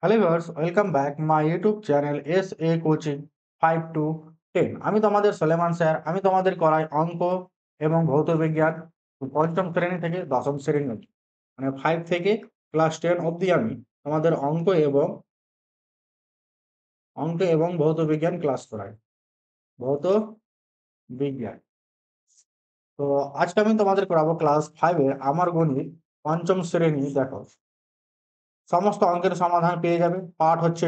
Hello viewers, welcome back my YouTube channel S A coaching 5 to 10। আমি তোমাদের Soleman sir. আমি তোমাদের করাই অঙ্ক এবং ভৌত বিজ্ঞান পঞ্চম শ্রেণী থেকে দশম শ্রেণী অবধি। মানে 5 থেকে ক্লাস 10 অবধি আমি তোমাদের অঙ্ক এবং ভৌত বিজ্ঞান ক্লাস করাই। ভৌত বিজ্ঞান। তো আজকে আমি তোমাদের করাবো ক্লাস 5 এর আমার গণিত পঞ্চম শ্রেণী। দেখো, সমস্ত অঙ্কের সমাধান পেয়ে যাবে। পার্ট হচ্ছে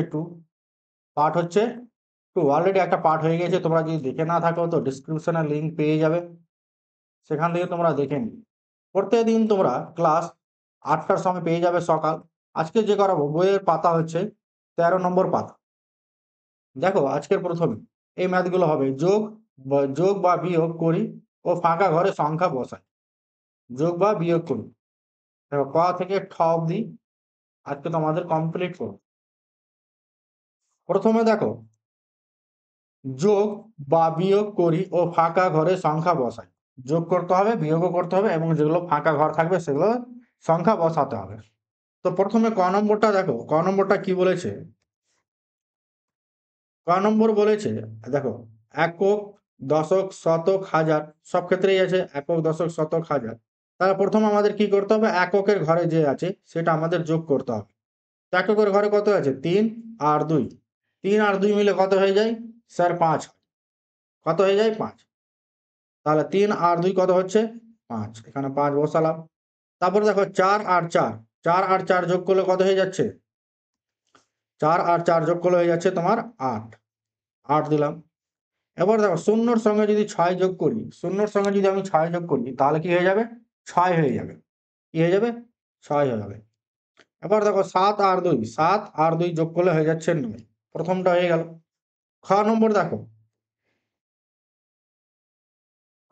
2 অলরেডি একটা পার্ট হয়ে গেছে। তোমরা যদি দেখে না থাকো তো ডিসক্রিপশনে লিঙ্ক পেয়ে যাবে, সেখান থেকে তোমরা দেখে নিও। প্রত্যেকদিন তোমরা ক্লাস 8টার সময় পেয়ে যাবে সকাল। আজকে যে করাবো বইয়ের পাতা হচ্ছে 13 নম্বর পাতা। দেখো, আজকের প্রথমে এই ম্যাথগুলো হবে যোগ বা বিয়োগ করি ও ফাঁকা ঘরে সংখ্যা বসাই। যোগ বা বিয়োগ করি। দেখো, ক থেকে ঠ অবধি আজকে তোমাদের কমপ্লিট করো। প্রথমে দেখো, যোগ বা বিয়োগ করি ও ফাঁকা ঘরে সংখ্যা বসাই। যোগ করতে হবে, বিয়োগও করতে হবে, এবং যেগুলো ফাঁকা ঘর থাকবে সেগুলো সংখ্যা বসাতে হবে। তো প্রথমে ক নম্বরটা দেখো, ক নম্বরটা কি বলেছে। ক নম্বর বলেছে, দেখো, একক, দশক, শতক, হাজার সব ক্ষেত্রেই আছে একক, দশক, শতক, হাজার। তাহলে প্রথম আমাদের কি করতে হবে, এককের ঘরে যে আছে সেটা আমাদের যোগ করতে হবে। তো এককের ঘরে কত আছে, 3 আর 2। 3 আর 2 মিলে কত হয়ে যায় স্যার, 5। কত হয়ে যায়, 5। তাহলে 3 আর 2 কত হচ্ছে, 5। এখানে 5 বসালাম। তারপরে দেখো, 4 আর 4, 4 আর 4 যোগ করলে কত হয়ে যাচ্ছে, 4 আর 4 যোগ করলে হয়ে যাচ্ছে তোমার 8। 8 দিলাম। এবার দেখো, শূন্যর সঙ্গে যদি 6 যোগ করি, শূন্যর সঙ্গে যদি আমি 6 যোগ করি তাহলে কি হয়ে যাবে, 6 হয়ে যাবে। কি হয়ে যাবে, 6 হয়ে যাবে। এবার দেখো, 7 আর 2, 7 আর 2 যোগ করলে হয়ে যাচ্ছে 9। প্রথমটা হয়ে গেল। খ নম্বর দেখো,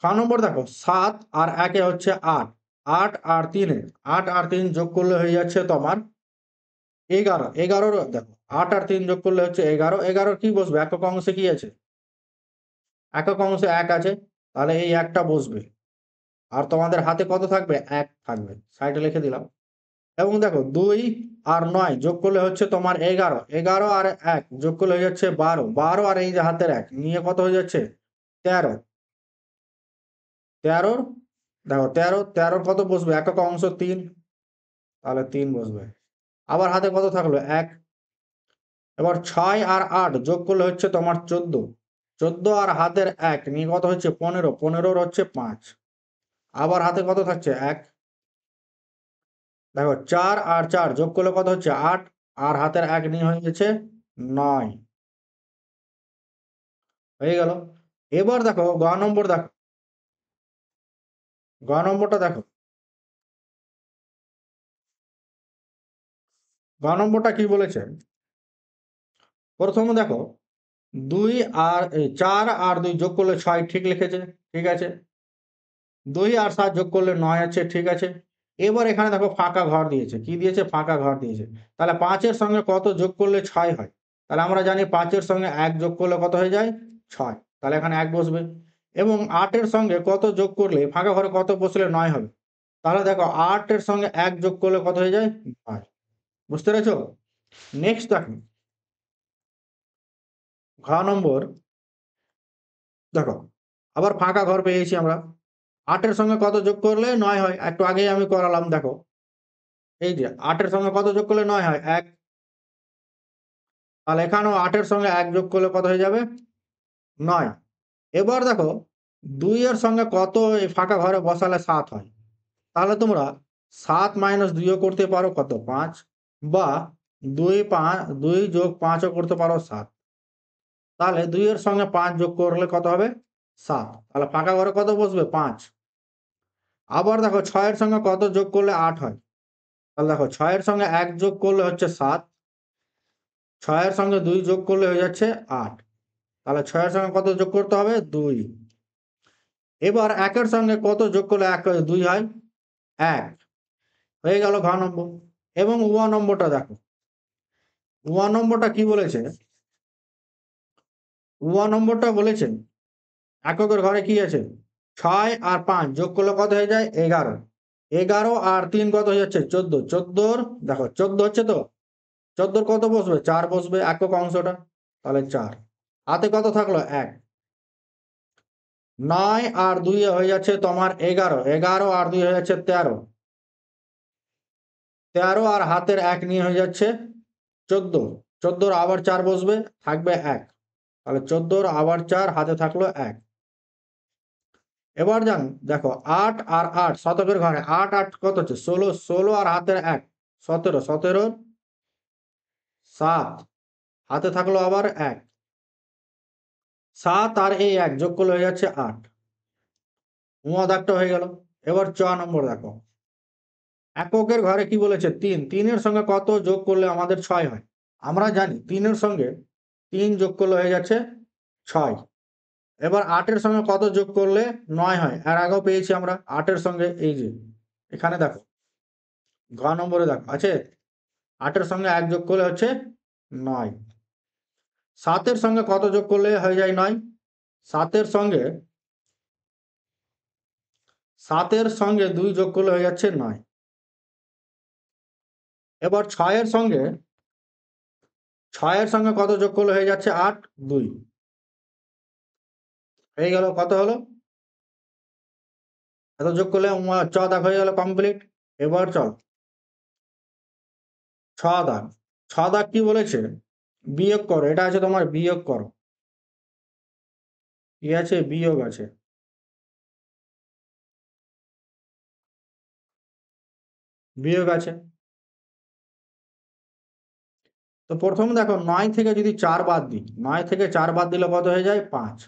খ নম্বর দেখো, 7 আর 1 হচ্ছে 8। 8 আর 3, 8 আর 3 যোগ করলে হয়ে যাচ্ছে তোমার 11। 11 দেখো, 8 আর 3 যোগ করলে হচ্ছে 11। 11 কি বসবে, একক অংশে কি আছে, একক অংশে 1 আছে। তাহলে এই 1টা বসবে। আর তোমাদের হাতে কত থাকবে, 1 থাকবে। সাইডে লিখে দিলাম। এবং দেখো, 2 আর 9 যোগ করলে হচ্ছে তোমার 11। 11 আর 1 যোগ করলে হয়ে যাচ্ছে 12। 12 আর এই যে হাতের 1 নিয়ে কত হয়ে যাচ্ছে, 13। 13, দেখো, 13, 13 কত বসবে, একক অংশ 3। তাহলে 3 বসবে। আবার হাতে কত থাকলো, 1। এবার 6 আর 8 যোগ করলে হচ্ছে তোমার 14। 14 আর হাতের 1 নিয়ে কত হচ্ছে, 15। 15 হচ্ছে 5। আবার হাতে কত থাকছে, 1। দেখো, 4 আর 4 যোগ করলে কত হচ্ছে, 8। আর হাতের 1 নিয়ে হয়ে গেছে 9। হয়ে গেল। এবার দেখো, গ নম্বর দেখো, গ নম্বরটা দেখো। গ নম্বরটা কি বলেছে, প্রথমে দেখো, 4 আর 2 যোগ করলে 6, ঠিক লিখেছে, ঠিক আছে। 2 আর 7 যোগ করলে 9 আছে, ঠিক আছে। এবার এখানে দেখো, ফাঁকা ঘর দিয়েছে। কি দিয়েছে, ফাঁকা ঘর দিয়েছে। তাহলে 5 এর সঙ্গে কত যোগ করলে 6 হয়। তাহলে আমরা জানি 5 এর সঙ্গে 1 যোগ করলে কত হয়ে যায়, 6। তাহলে এখানে 1 বসবে। এবং 8 এর সঙ্গে কত যোগ করলে, ফাঁকা ঘরে কত বসলে 9 হবে। তাহলে দেখো, 8 এর সঙ্গে 1 যোগ করলে কত হয়ে যায়, 9। বুঝতে পেরেছো? নেক্সট দেখো, ঘ নম্বর দেখো, আবার ফাঁকা ঘর পেয়েছি আমরা। 8 এর সঙ্গে কত যোগ করলে 9 হয়, একটু আগেই আমি করালাম। দেখো, এই যে 8 এর সঙ্গে কত যোগ করলে 9 হয়, 1। তাহলে এখানেও 8 এর সঙ্গে 1 যোগ করলে কত হয়ে যাবে, 9। এবার দেখো, 2 এর সঙ্গে কত এই ফাঁকা ঘরে বসালে 7 হয়। তাহলে তোমরা 7 - 2 ও করতে পারো কত, 5। বা 2 যোগ 5 ও করতে পারো 7। তাহলে 2 এর সঙ্গে 5 যোগ করলে কত হবে, 7। তাহলে ফাঁকা ঘরে কত বসবে, 5। আবার দেখো, 6 এর সঙ্গে কত যোগ করলে 8 হয়। তাহলে দেখো, 6 এর সঙ্গে 1 যোগ করলে হচ্ছে 7। 6 এর সঙ্গে 2 যোগ করলে হয়ে যাচ্ছে 8। তাহলে 6 এর সঙ্গে কত যোগ করতে হবে, 2। এবার 1 এর সঙ্গে কত যোগ করলে 2 হয়, 1। হয়ে গেল ঘ নম্বর। এবং উ নম্বরটা দেখো, উ নম্বরটা কি বলেছে, উ নম্বরটা বলেছে, এককের ঘরে কি আছে, 6 আর 5 যোগ করলে কত হয়ে যায়, 11। 11 আর 3 কত হয়ে যাচ্ছে, 14। 14, দেখো 14 হচ্ছে তো। 14 কত বসবে? 4 বসবে একক অংশটা, তাহলে 4। হাতে কত থাকলো? 1। 9 আর 2 হয়ে যাচ্ছে তোমার 11, 11 আর 2 হয়ে যাচ্ছে 13, 13 আর হাতের 1 নিয়ে হয়ে যাচ্ছে 14, 14 আবার 4 বসবে, থাকবে 1, তাহলে 14 আবার 4 হাতে থাকলো 1। এবার দেখো 8 আর 8 শতকের ঘরে 8 8 কত হচ্ছে? 16, 16 আর হাতের 1 17, 17 7 হাতে থাকলো আবার 1, 7 আর এই 1 যোগ করলে হয়ে যাচ্ছে 8। দাগটা হয়ে গেল। এবার 4 নম্বর দেখো, এককের ঘরে কি বলেছে? 3, 3 এর সঙ্গে কত যোগ করলে আমাদের 6 হয়? আমরা জানি 3 এর সঙ্গে 3 যোগ করলে হয়ে যাচ্ছে 6। এবার 8 এর সঙ্গে কত যোগ করলে 9 হয়? এর আগেও পেয়েছি আমরা 8 এর সঙ্গে, এই যে এখানে দেখো ঘ নম্বরে দেখো আছে 8 এর সঙ্গে 1 যোগ করলে হচ্ছে 9। 7 এর সঙ্গে কত যোগ করলে হয়ে যায় 9? 7 এর সঙ্গে 2 যোগ করলে হয়ে যাচ্ছে 9। এবার 6 এর সঙ্গে কত যোগ করলে হয়ে যাচ্ছে 8? 2 হয়ে গেল। কত হলো? এত যোগ করলে চ দাগ হয়ে গেল কমপ্লিট। এবার চল 6 দাগ। 6 দাগ কি বলেছে? বিয়োগ করো। এটা আছে তোমার বিয়োগ করো। কি আছে? বিয়োগ আছে। বিয়োগ আছে। তো প্রথম দেখো 9 থেকে যদি 4 বাদ দিই, 9 থেকে 4 বাদ দিলে কত হয়ে যায়? 5।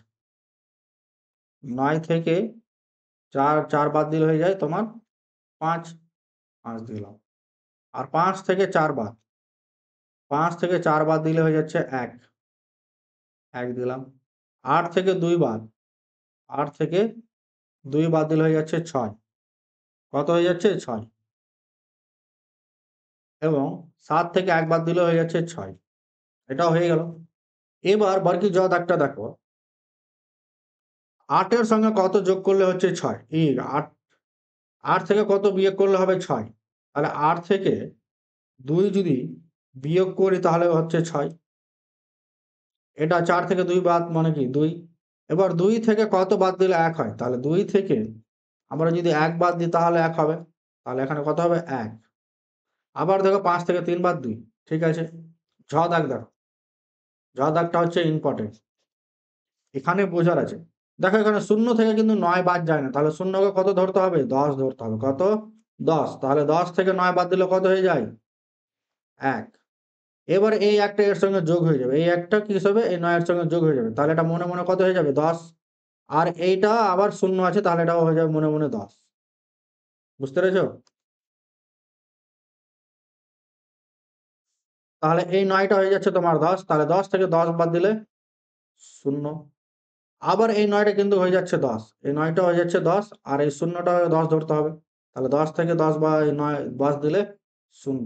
9 থেকে 4 বাদ দিলে হয়ে যায় তোমার 5। 5 দিলাম। আর 5 থেকে 4 বাদ। 5 থেকে 4 বাদ দিলে হয়ে যাচ্ছে 1। 1 দিলাম। 8 থেকে 2 বাদ। 8 থেকে 2 বাদ দিলে হয়ে যাচ্ছে 6। কত হয়ে যাচ্ছে? 6। এবং 7 থেকে 1 বাদ দিলে হয়ে যাচ্ছে 6। এটাও হয়ে গেল। এবার বাকি জ দাগটা দেখো। 8 এর সঙ্গে কত যোগ করলে হচ্ছে 6? 8, 8 থেকে কত বিয়োগ করলে হবে? 6। তাহলে 8 থেকে 2 যদি বিয়োগ করি তাহলে হচ্ছে 6। এটা 4 থেকে 2 বাদ মানে কি? 2। এবার 2 থেকে কত বাদ দিলে 1 হয়? তাহলে 2 থেকে আমরা যদি 1 বাদ দিই তাহলে 1 হবে। তাহলে এখানে কত হবে? 1। আবার দেখো 5 থেকে 3 বাদ 2। ঠিক আছে। ঝ দাগ দেখো। ঝ দাগটা হচ্ছে ইম্পোর্টেন্ট। এখানে বোঝার আছে। দেখো এখানে 0 থেকে কিন্তু 9 বাদ যায় না। তাহলে 0 কে কত ধরতে হবে? 10 ধরতে হবে। কত? 10। তাহলে 10 থেকে 9 বাদ দিলে কত হয়ে যায়? 1। এবার এই একটা এর সঙ্গে যোগ হয়ে যাবে। এই একটা কি হবে? এই 9 এর সঙ্গে যোগ হয়ে যাবে। তাহলে এটা মনে মনে কত হয়ে যাবে? 10। আর এইটা আবার 0 আছে, তাহলে এটাও হয়ে যাবে মনে মনে 10। বুঝতে পেরেছো? তাহলে এই 9 টা হয়ে যাচ্ছে তোমার 10। তাহলে 10 থেকে 10 বাদ দিলে 0। আবার এই 9 টা কিন্তু হয়ে যাচ্ছে 10। এই 9 টা হয়ে যাচ্ছে 10 আর এই 0 টা 10 ধরতে হবে। তাহলে 10 থেকে 10 বা এই 9 বাদ দিলে 0।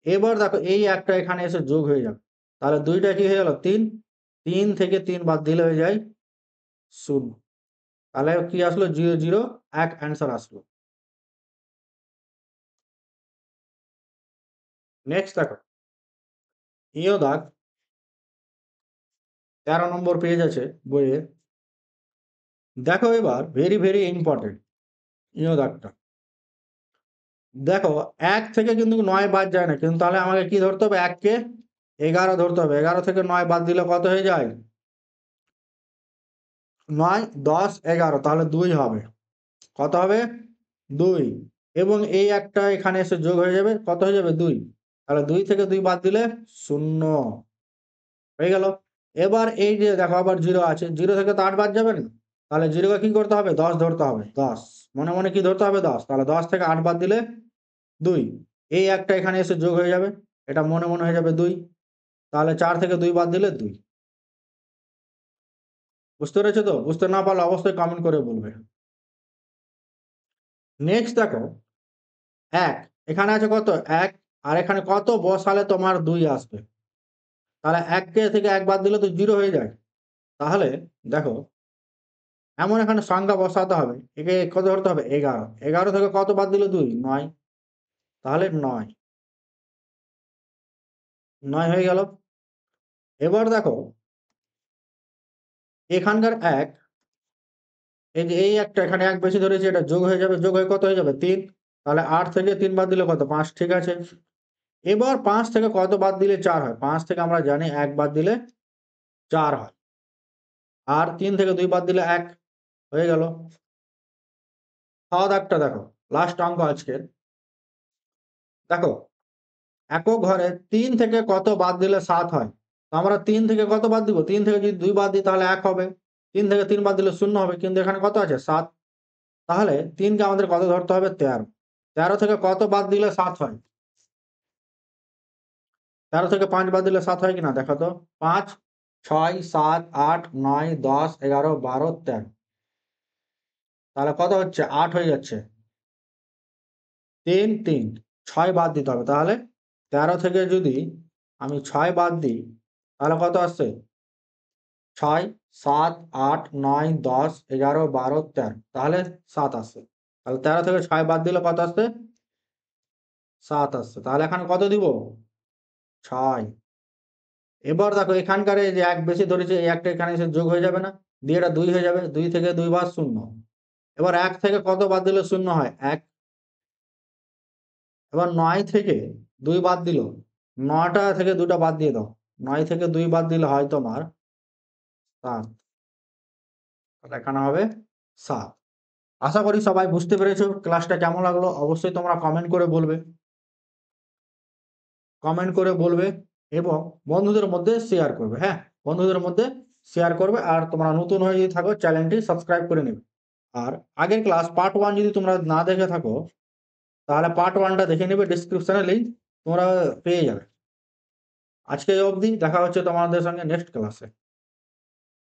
এবার দেখো এই একটা এখানে এসে যোগ হয়ে যাবে। তাহলে 2 টা কি হয়ে গেল? 3। 3 থেকে 3 বাদ দিলে হয়ে যায় 0। তাহলে কি আসলো? 0 0 1 অ্যান্সার আসলো। নেক্সট দেখো ইয় দাগ 13 নম্বর পেজ আছে বইয়ে। দেখো এবার ভেরি ভেরি ইম্পর্টেন্ট ইয় দাগটা। দেখো 1 থেকে কিন্তু 9 বাদ যায় না। কিন্তু তাহলে আমাকে কি ধরতে হবে? 1 কে 11 ধরতে হবে। 11 থেকে 9 বাদ দিলে কত হয়ে যায়? 9 10 11 তাহলে 2 হবে। কত হবে? 2। এবং এই একটা এখানে এসে যোগ হয়ে যাবে। কত হয়ে যাবে? 2। তাহলে 2 থেকে 2 বাদ দিলে 0 হয়ে গেল। এবার এই যে দেখো আবার 0 আছে। 0 থেকে তো 8 বাদ যাবে না। তাহলে 0 কে কি করতে হবে? 10 ধরতে হবে। 10 মনে মনে কি ধরতে হবে? 10। তাহলে 10 থেকে 8 বাদ দিলে 2। এই একটা এখানে এসে যোগ হয়ে যাবে। এটা মনে মনে হয়ে যাবে 2। তাহলে 4 থেকে 2 বাদ দিলে 2। বুঝতে পেরেছো তো? বুঝতে না পারলে অবশ্যই কমেন্ট করে বলবে। নেক্সট দেখো 1 এখানে আছে কত? 1 আর এখানে কত বসালে তোমার 2 আসবে? তাহলে 1 কে থেকে 1 বাদ দিলে তো 0 হয়ে যায়। তাহলে দেখো এমন এখানে সংখ্যা বসাতে হবে। একে কত ধরতে হবে? 11। 11 থেকে কত বাদ দিলে 2? 9। তাহলে 9। 9 হয়ে গেল। এবার দেখো এখানকার 1, এই যে এই একটা এখানে 1 বেশি ধরেছি, এটা যোগ হয়ে যাবে, যোগ হয়ে কত হয়ে যাবে 3। তাহলে 8 থেকে 3 বাদ দিলে কত 5, ঠিক আছে। এবার 5 থেকে কত বাদ দিলে 4 হয়? 5 থেকে আমরা জানি 1 বাদ দিলে 4 হয়। আর 3 থেকে 2 বাদ দিলে 1 হয়ে গেল। দাগটা দেখো, লাস্ট অঙ্ক আজকের। দেখো একক ঘরে 3 থেকে কত বাদ দিলে 7 হয়? তো আমরা 3 থেকে কত বাদ দিব? 3 থেকে যদি 2 বাদ দিই তাহলে 1 হবে। 3 থেকে 3 বাদ দিলে 0 হবে। কিন্তু এখানে কত আছে? 7। তাহলে 3 কে আমাদের কত ধরতে হবে? 13। 13 থেকে কত বাদ দিলে 7 হয়? 13 থেকে 5 বাদ দিলে 7 হয় কিনা দেখো তো? 5, 6, 7, 8, 9, 10, 11, 12, 13। তাহলে কত হচ্ছে? 8 হয়ে যাচ্ছে। 3, 3, 6 বাদ দিতে হবে। তাহলে 13 থেকে যদি আমি 6 বাদ দিই তাহলে কত আসছে? 6, 7, 8, 9, 10, 11, 12, 13। তাহলে 7 আসছে। তাহলে 13 থেকে 6 বাদ দিলে কত আসছে? 7 আসছে। তাহলে এখানে কত দিব? 6। এবার দেখো এখানকার এই যে 1 বেশি ধরেছি, এই একটা এখানে এসে যোগ হয়ে যাবে না? দিয়ে এটা 2 হয়ে যাবে। 2 থেকে 2 বাদ 0। এবার 1 থেকে কত বাদ দিলে 0 হয়? 1। এবার 9 থেকে 2 বাদ দিল। 9 টা থেকে 2 টা বাদ দিয়ে দাও। 9 থেকে 2 বাদ দিলে হয় তোমার 7। তাহলে এখানে হবে 7। আশা করি সবাই বুঝতে পেরেছো। ক্লাসটা কেমন লাগলো অবশ্যই তোমরা কমেন্ট করে বলবে। কমেন্ট করে বলবে এবং বন্ধুদের মধ্যে শেয়ার করবে। হ্যাঁ, বন্ধুদের মধ্যে শেয়ার করবে। আর তোমরা নতুন হয়ে যদি থাকো চ্যানেলটি সাবস্ক্রাইব করে নেবে। আর আগের ক্লাস পার্ট 1 যদি তোমরা না দেখে থাকো তাহলে পার্ট 1 টা দেখে নেবে, ডেসক্রিপশনে লিংক তোমরা পেয়ে যাবে। আজকে এই অবধি, দেখা হচ্ছে তোমাদের সঙ্গে নেক্সট ক্লাসে।